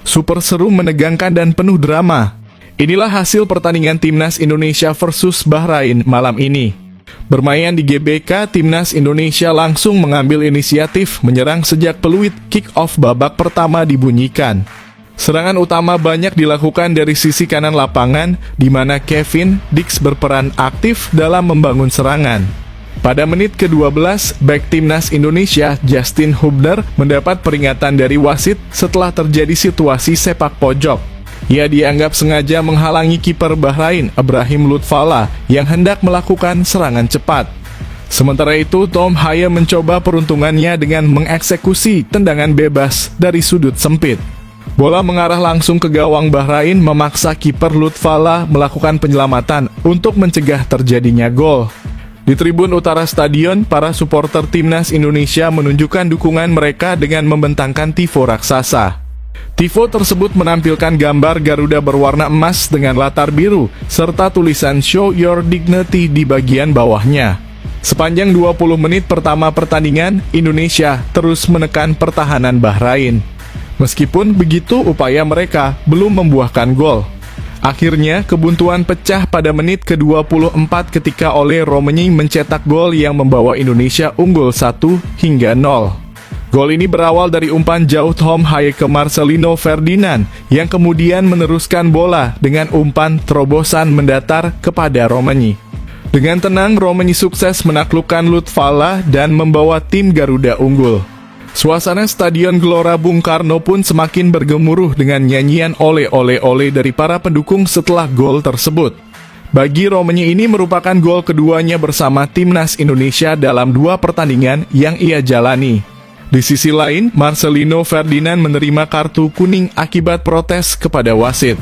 Super seru, menegangkan, dan penuh drama. Inilah hasil pertandingan Timnas Indonesia versus Bahrain malam ini. Bermain di GBK, Timnas Indonesia langsung mengambil inisiatif menyerang sejak peluit kick-off babak pertama dibunyikan. Serangan utama banyak dilakukan dari sisi kanan lapangan, di mana Kevin Dix berperan aktif dalam membangun serangan. Pada menit ke-12, bek Timnas Indonesia, Justin Hubner, mendapat peringatan dari wasit setelah terjadi situasi sepak pojok. Ia dianggap sengaja menghalangi kiper Bahrain, Ibrahim Lutfallah, yang hendak melakukan serangan cepat. Sementara itu, Tom Haye mencoba peruntungannya dengan mengeksekusi tendangan bebas dari sudut sempit. Bola mengarah langsung ke gawang Bahrain, memaksa kiper Lutfallah melakukan penyelamatan untuk mencegah terjadinya gol. Di tribun utara stadion, para supporter Timnas Indonesia menunjukkan dukungan mereka dengan membentangkan tifo raksasa. Tifo tersebut menampilkan gambar Garuda berwarna emas dengan latar biru, serta tulisan "Show Your Dignity" di bagian bawahnya. Sepanjang 20 menit pertama pertandingan, Indonesia terus menekan pertahanan Bahrain. Meskipun begitu, upaya mereka belum membuahkan gol. Akhirnya, kebuntuan pecah pada menit ke-24 ketika Ole Romagnoli mencetak gol yang membawa Indonesia unggul 1-0. Gol ini berawal dari umpan jauh Tom Haye ke Marcelino Ferdinand, yang kemudian meneruskan bola dengan umpan terobosan mendatar kepada Romagnoli. Dengan tenang, Romagnoli sukses menaklukkan Lutfallah dan membawa tim Garuda unggul. Suasana Stadion Gelora Bung Karno pun semakin bergemuruh dengan nyanyian "Ole Ole Ole" dari para pendukung setelah gol tersebut. Bagi Romagnoli, ini merupakan gol keduanya bersama Timnas Indonesia dalam 2 pertandingan yang ia jalani. Di sisi lain, Marcelino Ferdinand menerima kartu kuning akibat protes kepada wasit.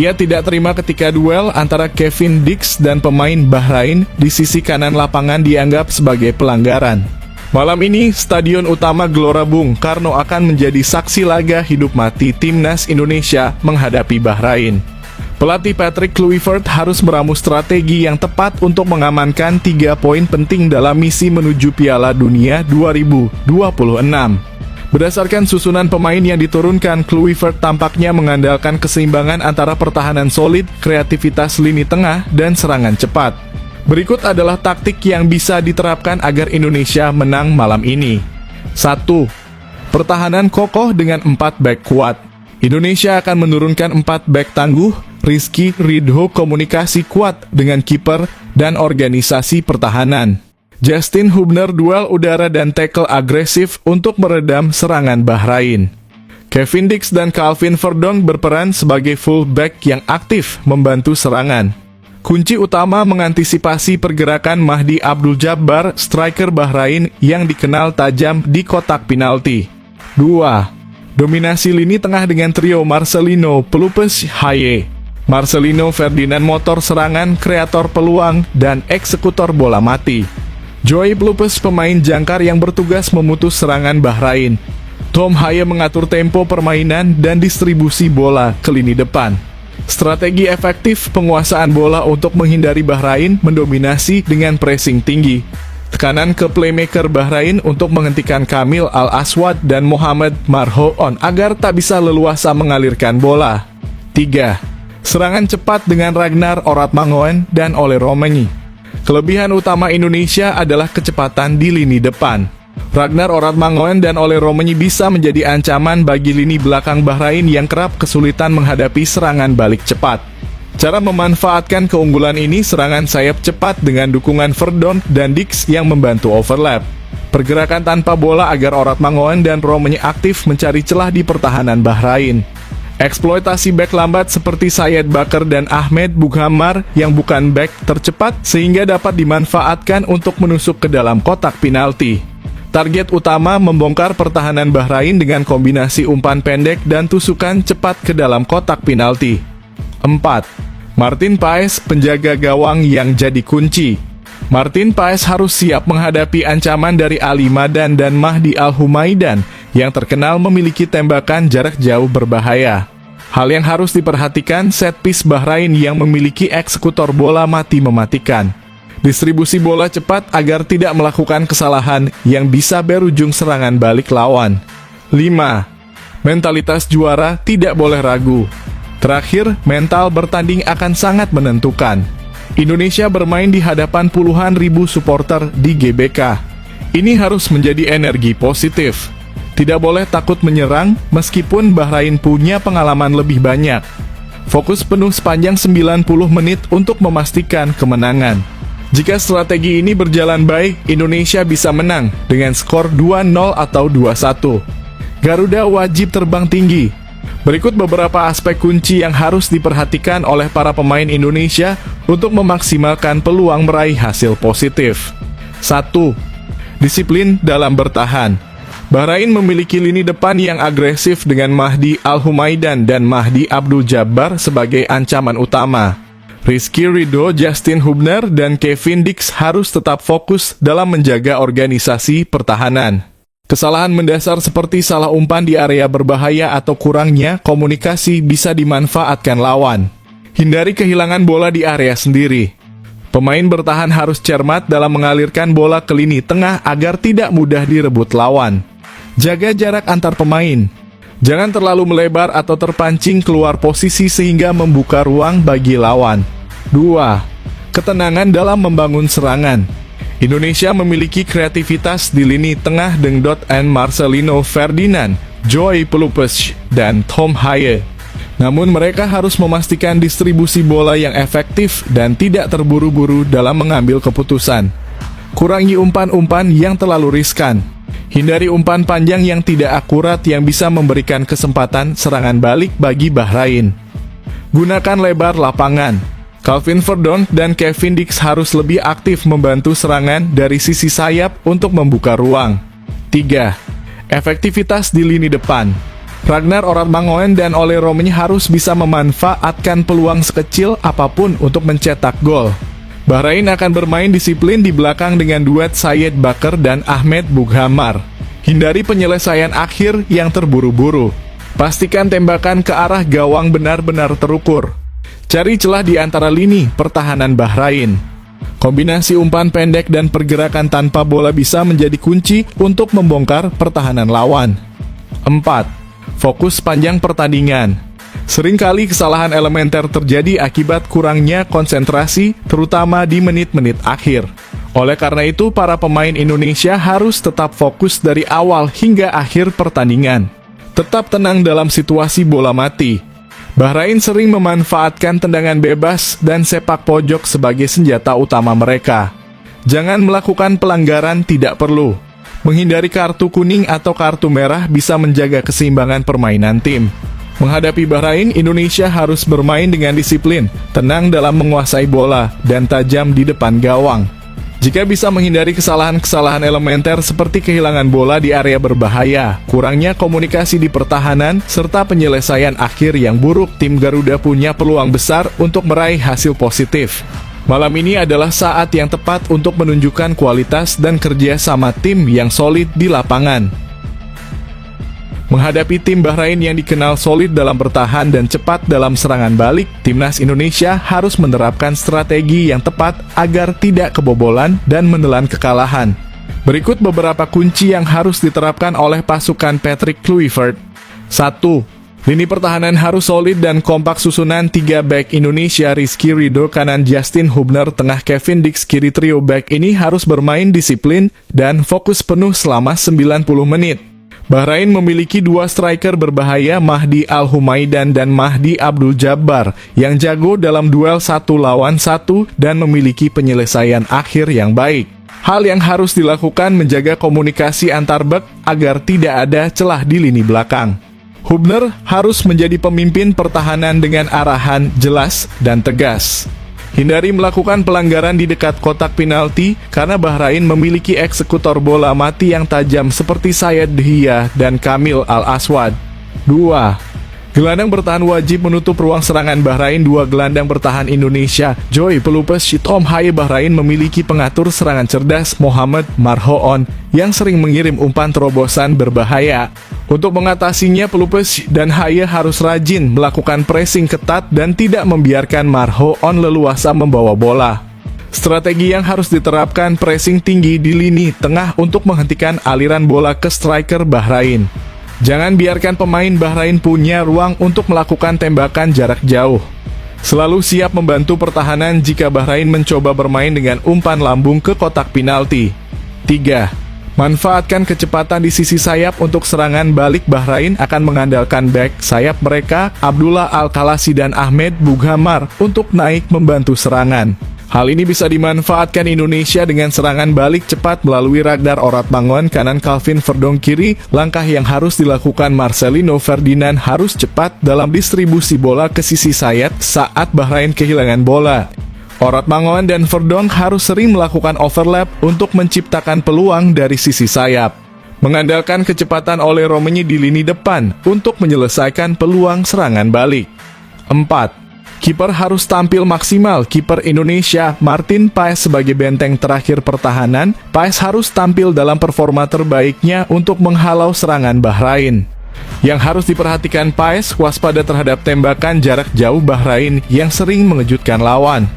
Ia tidak terima ketika duel antara Kevin Dix dan pemain Bahrain di sisi kanan lapangan dianggap sebagai pelanggaran. Malam ini, Stadion Utama Gelora Bung Karno akan menjadi saksi laga hidup mati Timnas Indonesia menghadapi Bahrain. Pelatih Patrick Kluivert harus meramu strategi yang tepat untuk mengamankan 3 poin penting dalam misi menuju Piala Dunia 2026. Berdasarkan susunan pemain yang diturunkan, Kluivert tampaknya mengandalkan keseimbangan antara pertahanan solid, kreativitas lini tengah, dan serangan cepat. Berikut adalah taktik yang bisa diterapkan agar Indonesia menang malam ini. 1. Pertahanan kokoh dengan 4 bek kuat. Indonesia akan menurunkan 4 bek tangguh. Rizky Ridho komunikasi kuat dengan kiper dan organisasi pertahanan. Justin Hubner duel udara dan tackle agresif untuk meredam serangan Bahrain. Kevin Dix dan Calvin Verdonk berperan sebagai fullback yang aktif membantu serangan. Kunci utama mengantisipasi pergerakan Mahdi Abdul Jabbar, striker Bahrain yang dikenal tajam di kotak penalti. 2. Dominasi lini tengah dengan trio Marcelino, Pelupes, Haye. Marcelino Ferdinand motor serangan, kreator peluang, dan eksekutor bola mati. Joey Pelupes pemain jangkar yang bertugas memutus serangan Bahrain. Tom Haye mengatur tempo permainan dan distribusi bola ke lini depan. Strategi efektif penguasaan bola untuk menghindari Bahrain mendominasi dengan pressing tinggi. Tekanan ke playmaker Bahrain untuk menghentikan Kamil Al-Aswad dan Mohamed Marhoon agar tak bisa leluasa mengalirkan bola. 3. Serangan cepat dengan Ragnar Oratmangoen dan Ole Romagnoli. Kelebihan utama Indonesia adalah kecepatan di lini depan. Ragnar Oratmangoen dan Ole Romagnoli bisa menjadi ancaman bagi lini belakang Bahrain yang kerap kesulitan menghadapi serangan balik cepat. Cara memanfaatkan keunggulan ini, serangan sayap cepat dengan dukungan Verdonk dan Dix yang membantu overlap. Pergerakan tanpa bola agar Oratmangoen dan Romagnoli aktif mencari celah di pertahanan Bahrain. Eksploitasi bek lambat seperti Syed Bakar dan Ahmed Bughammar yang bukan bek tercepat sehingga dapat dimanfaatkan untuk menusuk ke dalam kotak penalti. Target utama membongkar pertahanan Bahrain dengan kombinasi umpan pendek dan tusukan cepat ke dalam kotak penalti. 4. Martin Paes, penjaga gawang yang jadi kunci. Martin Paes harus siap menghadapi ancaman dari Ali Madan dan Mahdi Al-Humaidan yang terkenal memiliki tembakan jarak jauh berbahaya. Hal yang harus diperhatikan, set piece Bahrain yang memiliki eksekutor bola mati mematikan. Distribusi bola cepat agar tidak melakukan kesalahan yang bisa berujung serangan balik lawan. 5. Mentalitas juara tidak boleh ragu. Terakhir, mental bertanding akan sangat menentukan. Indonesia bermain di hadapan puluhan ribu supporter di GBK. Ini harus menjadi energi positif. Tidak boleh takut menyerang, meskipun Bahrain punya pengalaman lebih banyak. Fokus penuh sepanjang 90 menit untuk memastikan kemenangan. Jika strategi ini berjalan baik, Indonesia bisa menang dengan skor 2-0 atau 2-1. Garuda wajib terbang tinggi. Berikut beberapa aspek kunci yang harus diperhatikan oleh para pemain Indonesia untuk memaksimalkan peluang meraih hasil positif. 1. Disiplin dalam bertahan. Bahrain memiliki lini depan yang agresif dengan Mahdi Al-Humaidan dan Mahdi Abdul Jabbar sebagai ancaman utama. Rizky Ridho, Justin Hubner, dan Kevin Dix harus tetap fokus dalam menjaga organisasi pertahanan. Kesalahan mendasar seperti salah umpan di area berbahaya atau kurangnya komunikasi bisa dimanfaatkan lawan. Hindari kehilangan bola di area sendiri. Pemain bertahan harus cermat dalam mengalirkan bola ke lini tengah agar tidak mudah direbut lawan. Jaga jarak antar pemain. Jangan terlalu melebar atau terpancing keluar posisi sehingga membuka ruang bagi lawan. 2. Ketenangan dalam membangun serangan. Indonesia memiliki kreativitas di lini tengah Dengdot and Marcelino Ferdinand, Joy Pelupes, dan Tom Haye. Namun mereka harus memastikan distribusi bola yang efektif dan tidak terburu-buru dalam mengambil keputusan. Kurangi umpan-umpan yang terlalu riskan. Hindari umpan panjang yang tidak akurat yang bisa memberikan kesempatan serangan balik bagi Bahrain. Gunakan lebar lapangan. Calvin Verdonk dan Kevin Dix harus lebih aktif membantu serangan dari sisi sayap untuk membuka ruang. 3. Efektivitas di lini depan. Ragnar Oratmangoen dan Ole Romeny harus bisa memanfaatkan peluang sekecil apapun untuk mencetak gol. Bahrain akan bermain disiplin di belakang dengan duet Syed Bakar dan Ahmed Bughamar. Hindari penyelesaian akhir yang terburu-buru. Pastikan tembakan ke arah gawang benar-benar terukur. Cari celah di antara lini pertahanan Bahrain. Kombinasi umpan pendek dan pergerakan tanpa bola bisa menjadi kunci untuk membongkar pertahanan lawan. 4. Fokus panjang pertandingan. Seringkali kesalahan elementer terjadi akibat kurangnya konsentrasi, terutama di menit-menit akhir. Oleh karena itu, para pemain Indonesia harus tetap fokus dari awal hingga akhir pertandingan. Tetap tenang dalam situasi bola mati. Bahrain sering memanfaatkan tendangan bebas dan sepak pojok sebagai senjata utama mereka. Jangan melakukan pelanggaran tidak perlu. Menghindari kartu kuning atau kartu merah bisa menjaga keseimbangan permainan tim. Menghadapi Bahrain, Indonesia harus bermain dengan disiplin, tenang dalam menguasai bola, dan tajam di depan gawang. Jika bisa menghindari kesalahan-kesalahan elementer seperti kehilangan bola di area berbahaya, kurangnya komunikasi di pertahanan, serta penyelesaian akhir yang buruk, tim Garuda punya peluang besar untuk meraih hasil positif. Malam ini adalah saat yang tepat untuk menunjukkan kualitas dan kerja sama tim yang solid di lapangan. Menghadapi tim Bahrain yang dikenal solid dalam bertahan dan cepat dalam serangan balik, timnas Indonesia harus menerapkan strategi yang tepat agar tidak kebobolan dan menelan kekalahan. Berikut beberapa kunci yang harus diterapkan oleh pasukan Patrick Kluivert. 1. Lini pertahanan harus solid dan kompak. Susunan 3 back Indonesia, Rizky Ridho kanan, Justin Hubner tengah, Kevin Dix kiri. Trio back ini harus bermain disiplin dan fokus penuh selama 90 menit. Bahrain memiliki 2 striker berbahaya, Mahdi Al-Humaidan dan Mahdi Abdul Jabbar, yang jago dalam duel 1 lawan 1 dan memiliki penyelesaian akhir yang baik. Hal yang harus dilakukan menjaga komunikasi antar bek agar tidak ada celah di lini belakang. Hubner harus menjadi pemimpin pertahanan dengan arahan jelas dan tegas. Hindari melakukan pelanggaran di dekat kotak penalti karena Bahrain memiliki eksekutor bola mati yang tajam seperti Syed Dhia dan Kamil Al-Aswad. 2. Gelandang bertahan wajib menutup ruang serangan Bahrain. 2 gelandang bertahan Indonesia, Joy Pelupes, Tom Haye. Bahrain memiliki pengatur serangan cerdas, Mohamed Marhoon, yang sering mengirim umpan terobosan berbahaya. Untuk mengatasinya, Pelupes dan Haye harus rajin melakukan pressing ketat dan tidak membiarkan Marhoon leluasa membawa bola. Strategi yang harus diterapkan pressing tinggi di lini tengah untuk menghentikan aliran bola ke striker Bahrain. Jangan biarkan pemain Bahrain punya ruang untuk melakukan tembakan jarak jauh. Selalu siap membantu pertahanan jika Bahrain mencoba bermain dengan umpan lambung ke kotak penalti. 3. Manfaatkan kecepatan di sisi sayap untuk serangan balik. Bahrain akan mengandalkan back sayap mereka, Abdullah Al-Khalasi dan Ahmed Bughamar, untuk naik membantu serangan. Hal ini bisa dimanfaatkan Indonesia dengan serangan balik cepat melalui Ragnar Oratmangun kanan, Calvin Verdong kiri. Langkah yang harus dilakukan Marcelino Ferdinand harus cepat dalam distribusi bola ke sisi sayap saat Bahrain kehilangan bola. Oratmangun dan Verdong harus sering melakukan overlap untuk menciptakan peluang dari sisi sayap. Mengandalkan kecepatan oleh Romeni di lini depan untuk menyelesaikan peluang serangan balik. 4. Kiper harus tampil maksimal. Kiper Indonesia, Martin Paes, sebagai benteng terakhir pertahanan. Paes harus tampil dalam performa terbaiknya untuk menghalau serangan Bahrain. Yang harus diperhatikan Paes, waspada terhadap tembakan jarak jauh Bahrain yang sering mengejutkan lawan.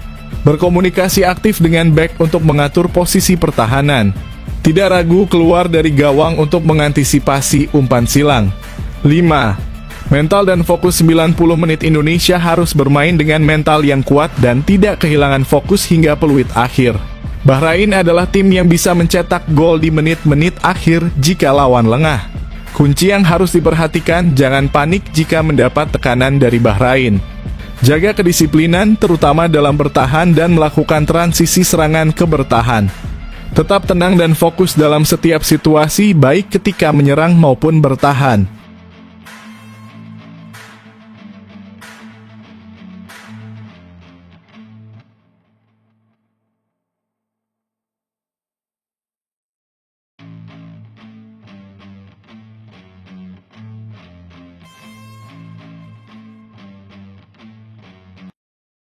Berkomunikasi aktif dengan back untuk mengatur posisi pertahanan. Tidak ragu keluar dari gawang untuk mengantisipasi umpan silang. 5. Mental dan fokus. 90 menit Indonesia harus bermain dengan mental yang kuat dan tidak kehilangan fokus hingga peluit akhir. Bahrain adalah tim yang bisa mencetak gol di menit-menit akhir jika lawan lengah. Kunci yang harus diperhatikan, jangan panik jika mendapat tekanan dari Bahrain. Jaga kedisiplinan, terutama dalam bertahan dan melakukan transisi serangan ke bertahan. Tetap tenang dan fokus dalam setiap situasi, baik ketika menyerang maupun bertahan.